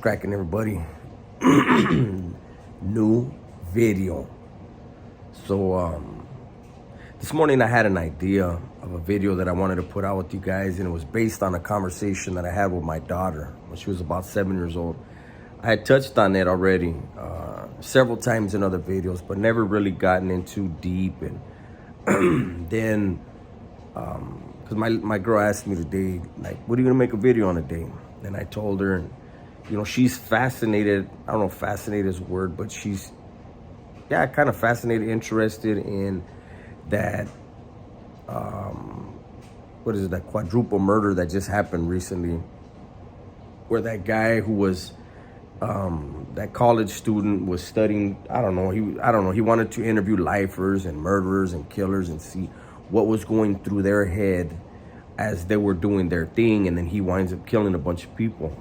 Cracking, everybody? New video. So this morning I had an idea of a video that I wanted to put out with you guys, and it was based on a conversation that I had with my daughter when she was about 7 years old. I had touched on it already several times in other videos, but never really gotten into deep. And then because my girl asked me today, like, what are you gonna make a video on today? And I told her, and you know, she's fascinated. I don't know if fascinated is a word, but she's, yeah, kind of fascinated, interested in that, what is it, that quadruple murder that just happened recently, where that guy who was, that college student was studying, I don't know, he wanted to interview lifers and murderers and killers and see what was going through their head as they were doing their thing, and then he winds up killing a bunch of people.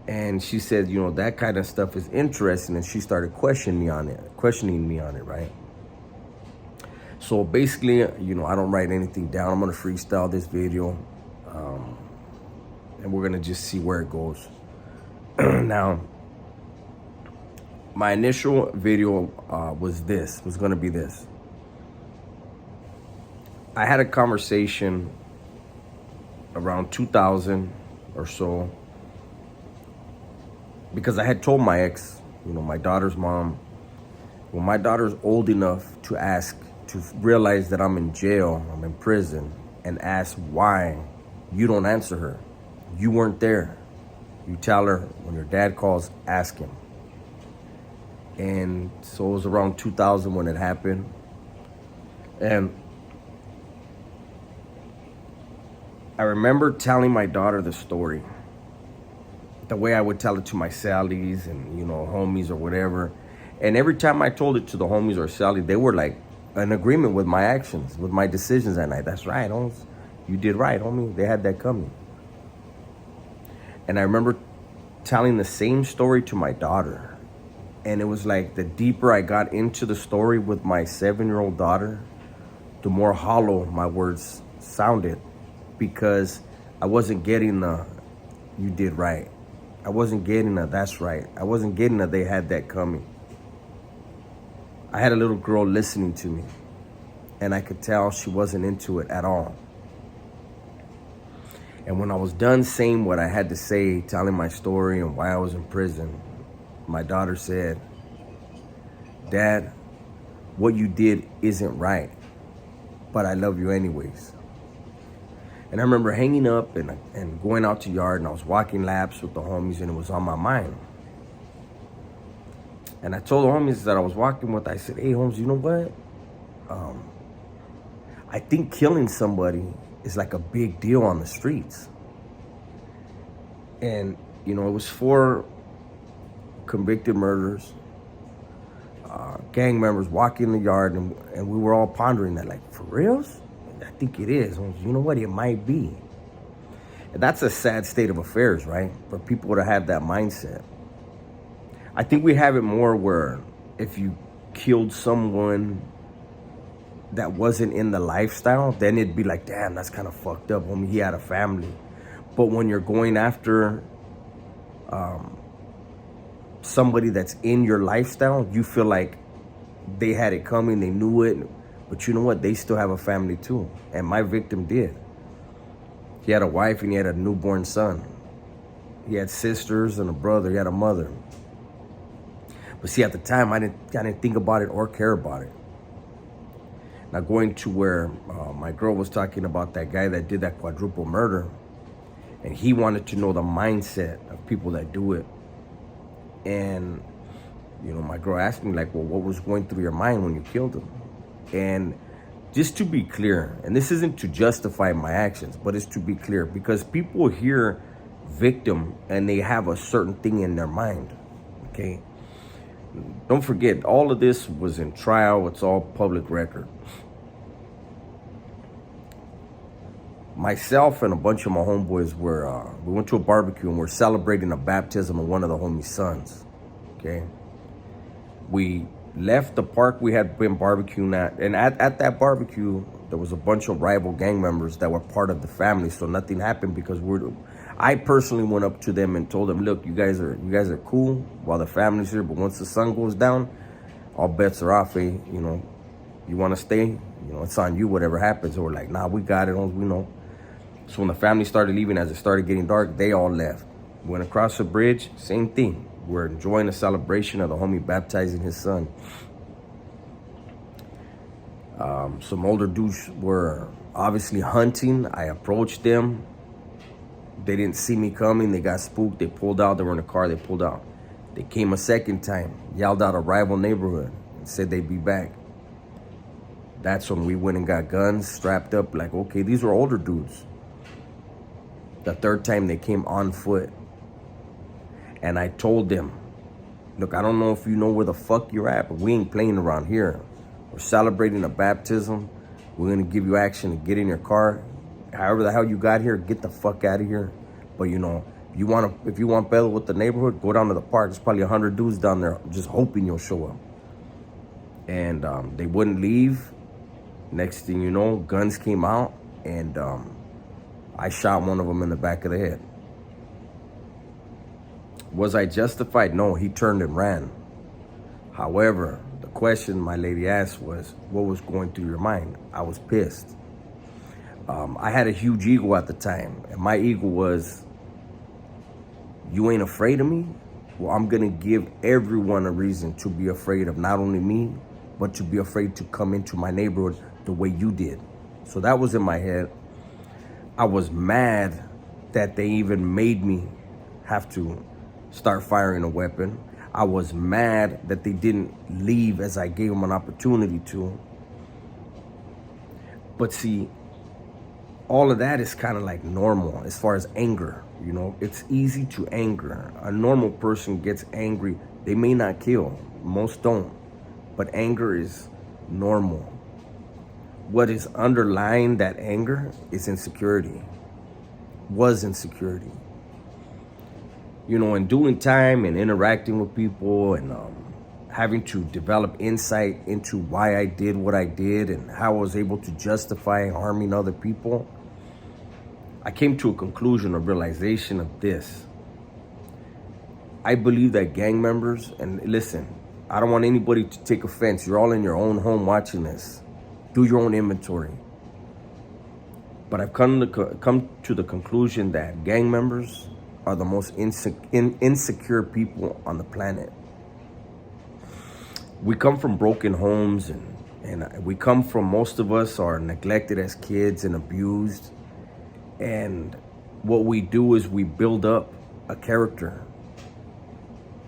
And she said, you know, that kind of stuff is interesting, and she started questioning me on it, right? So basically, you know, I don't write anything down. I'm gonna freestyle this video, and we're gonna just see where it goes. Now, my initial video was gonna be this. I had a conversation around 2000 or so, because I had told my ex, you know, my daughter's mom, when my daughter's old enough to realize that I'm in jail, I'm in prison, and ask why, you don't answer her. You weren't there. You tell her when your dad calls, ask him. And so it was around 2000 when it happened. And I remember telling my daughter the story the way I would tell it to my Sallies and, you know, homies or whatever. And every time I told it to the homies or Sally, they were like in agreement with my actions, with my decisions that night. That's right, Holmes. You did right, homie. They had that coming. And I remember telling the same story to my daughter. And it was like the deeper I got into the story with my 7-year-old daughter, the more hollow my words sounded, because I wasn't getting the, you did right. I wasn't getting a, that's right. I wasn't getting a, they had that coming. I had a little girl listening to me, and I could tell she wasn't into it at all. And when I was done saying what I had to say, telling my story and why I was in prison, my daughter said, Dad, what you did isn't right, but I love you anyways. And I remember hanging up and going out to yard, and I was walking laps with the homies, and it was on my mind. And I told the homies that I was walking with, I said, hey, Holmes, you know what? I think killing somebody is like a big deal on the streets. And, you know, it was 4 convicted murderers, gang members walking in the yard, and we were all pondering that, like, for reals? I think it is. You know what? It might be. And that's a sad state of affairs, right? For people to have that mindset. I think we have it more where if you killed someone that wasn't in the lifestyle, then it'd be like, damn, that's kind of fucked up. Homie, he had a family. But when you're going after somebody that's in your lifestyle, you feel like they had it coming, they knew it. But you know what? They still have a family too. And my victim did. He had a wife and he had a newborn son. He had sisters and a brother. He had a mother. But see, at the time, I didn't think about it or care about it. Now, going to where my girl was talking about that guy that did that quadruple murder, and he wanted to know the mindset of people that do it. And, you know, my girl asked me, like, well, what was going through your mind when you killed him? And just to be clear, and this isn't to justify my actions, but it's to be clear, because people hear victim and they have a certain thing in their mind, okay? Don't forget, all of this was in trial. It's all public record. Myself and a bunch of my homeboys we went to a barbecue and we're celebrating a baptism of one of the homies' sons, okay? We left the park we had been barbecuing at, and at that barbecue, there was a bunch of rival gang members that were part of the family, so nothing happened because I personally went up to them and told them, look, you guys are cool while the family's here, but once the sun goes down, all bets are off, eh? You know, you want to stay, you know, it's on you, whatever happens. Or like, nah, we got it, we know. So when the family started leaving, as it started getting dark, they all left. Went across the bridge, same thing. We're enjoying the celebration of the homie baptizing his son. Some older dudes were obviously hunting. I approached them. They didn't see me coming. They got spooked. They pulled out. They were in the car. They pulled out. They came a second time, yelled out a rival neighborhood, and said they'd be back. That's when we went and got guns, strapped up, like, okay, these were older dudes. The third time they came on foot. And I told them, look, I don't know if you know where the fuck you're at, but we ain't playing around here. We're celebrating a baptism. We're gonna give you action to get in your car. However the hell you got here, get the fuck out of here. But you know, if you want battle with the neighborhood, go down to the park. There's probably 100 dudes down there just hoping you'll show up. And they wouldn't leave. Next thing you know, guns came out, and I shot one of them in the back of the head. Was I justified? No, he turned and ran. However, the question my lady asked was, what was going through your mind? I was pissed. I had a huge ego at the time, and my ego was, you ain't afraid of me? Well, I'm gonna give everyone a reason to be afraid of not only me, but to be afraid to come into my neighborhood the way you did. So that was in my head. I was mad that they even made me have to start firing a weapon. I was mad that they didn't leave as I gave them an opportunity to. But see, all of that is kind of like normal as far as anger. You know, it's easy to anger. A normal person gets angry. They may not kill. Most don't. But anger is normal. What is underlying that anger is insecurity. Was insecurity. You know, in doing time and interacting with people and having to develop insight into why I did what I did and how I was able to justify harming other people, I came to a conclusion, a realization of this. I believe that gang members, and listen, I don't want anybody to take offense. You're all in your own home watching this. Do your own inventory. But I've come to the conclusion that gang members are the most insecure people on the planet. We come from broken homes, and we come from, most of us are neglected as kids and abused. And what we do is we build up a character,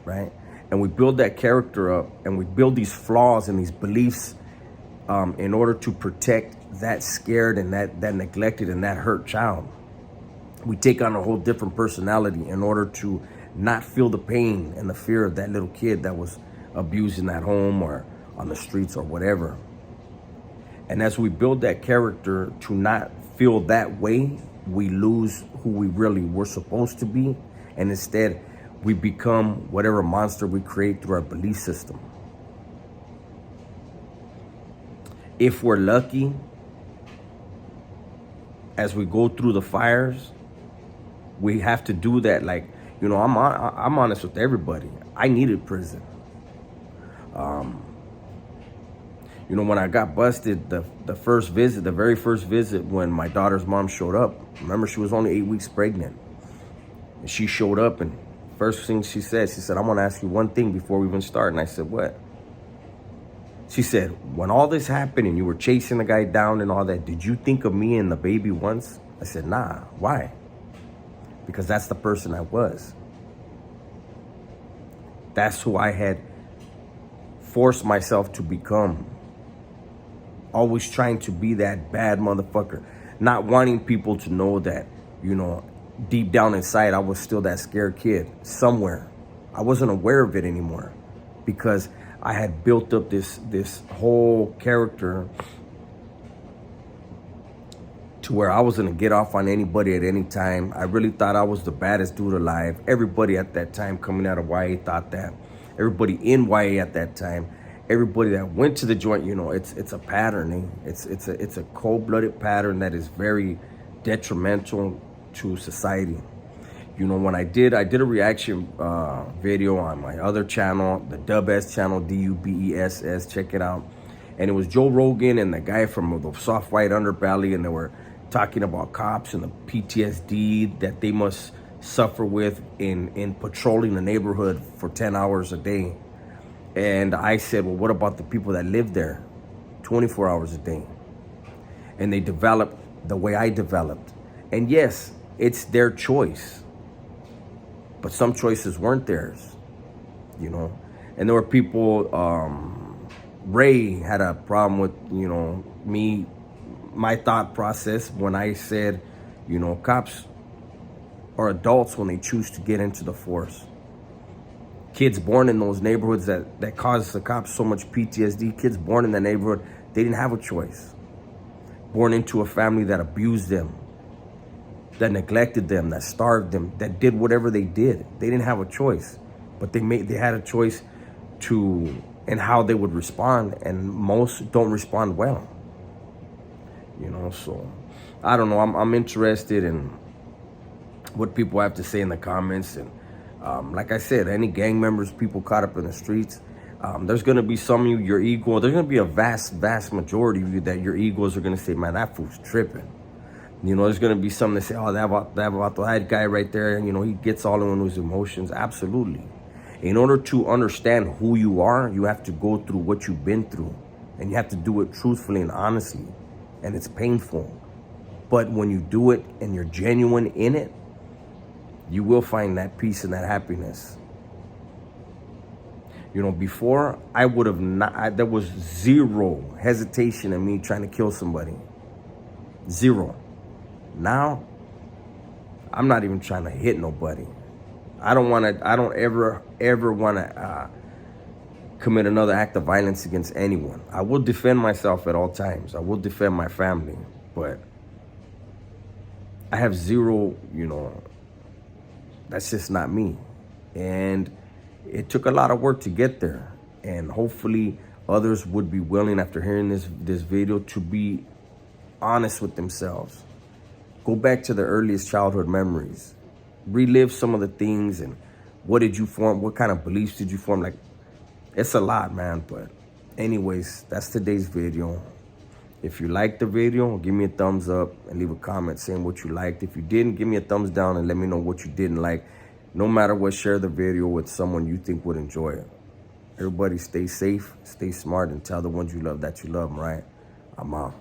right? And we build that character up, and we build these flaws and these beliefs in order to protect that scared and that neglected and that hurt child. We take on a whole different personality in order to not feel the pain and the fear of that little kid that was abused in that home or on the streets or whatever. And as we build that character to not feel that way, we lose who we really were supposed to be. And instead, we become whatever monster we create through our belief system. If we're lucky, as we go through the fires, we have to do that. Like, you know, I'm honest with everybody. I needed prison. You know, when I got busted, the very first visit, when my daughter's mom showed up, remember, she was only 8 weeks pregnant. And she showed up, and first thing she said, I want to ask you one thing before we even start. And I said, what? She said, when all this happened and you were chasing the guy down and all that, did you think of me and the baby once? I said, nah. Why? Because that's the person I was. That's who I had forced myself to become. Always trying to be that bad motherfucker. Not wanting people to know that, you know, deep down inside, I was still that scared kid somewhere. I wasn't aware of it anymore because I had built up this whole character to where I was gonna get off on anybody at any time. I really thought I was the baddest dude alive. Everybody at that time coming out of YA thought that. Everybody in YA at that time, everybody that went to the joint, you know, it's a pattern. It's a cold-blooded pattern that is very detrimental to society. You know, when I did a reaction video on my other channel, the Dubess channel, Dubess, check it out. And it was Joe Rogan and the guy from the Soft White Underbelly, and they were talking about cops and the PTSD that they must suffer with in patrolling the neighborhood for 10 hours a day. And I said, well, what about the people that live there 24 hours a day? And they developed the way I developed. And yes, it's their choice. But some choices weren't theirs, you know. And there were people, Ray had a problem with, you know, my thought process when I said, you know, cops are adults when they choose to get into the force. Kids born in those neighborhoods that cause the cops so much PTSD, kids born in that neighborhood, they didn't have a choice. Born into a family that abused them, that neglected them, that starved them, that did whatever they did. They didn't have a choice, but they had a choice in how they would respond, and most don't respond well. You know, so I don't know. I'm interested in what people have to say in the comments, and like I said, any gang members, people caught up in the streets, there's going to be some of you, your ego, there's going to be a vast majority of you that your egos are going to say, man, that fool's tripping. You know, there's going to be some that say, oh, that guy right there, you know, he gets all in his emotions. Absolutely. In order to understand who you are, you have to go through what you've been through. And you have to do it truthfully and honestly. And it's painful. But when you do it and you're genuine in it, you will find that peace and that happiness. You know, before, I would have not, there was zero hesitation in me trying to kill somebody. Zero. Now, I'm not even trying to hit nobody. I don't ever want to commit another act of violence against anyone. I will defend myself at all times. I will defend my family, but I have zero, you know, that's just not me. And it took a lot of work to get there. And hopefully others would be willing, after hearing this video, to be honest with themselves. Go back to their earliest childhood memories. Relive some of the things, and what did you form? What kind of beliefs did you form? Like, it's a lot, man. But anyways, that's today's video. If you liked the video, give me a thumbs up and leave a comment saying what you liked. If you didn't, give me a thumbs down and let me know what you didn't like. No matter what, share the video with someone you think would enjoy it. Everybody stay safe, stay smart, and tell the ones you love that you love them, right? I'm out.